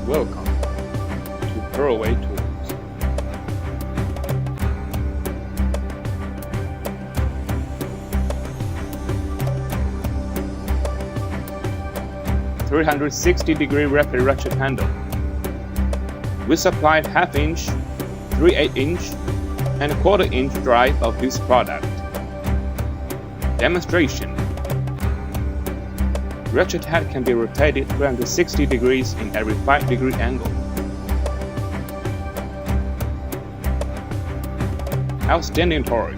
Welcome to Throwaway Tools. "360-degree rapid ratchet handle." We supplied 1/2 inch, 3/8 inch, and 1/4 inch drive of this product. Demonstration. Ratchet head can be rotated 360 degrees in every 5-degree angle. Outstanding torque.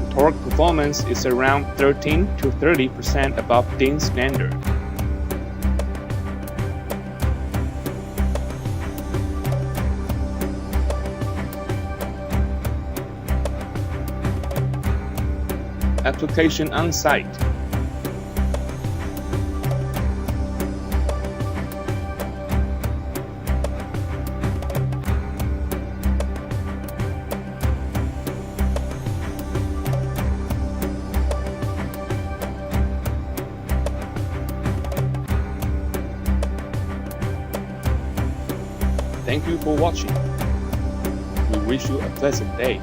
Torque performance is around 13 to 30% above DIN standard. Application on site. Thank you for watching. We wish you a pleasant day.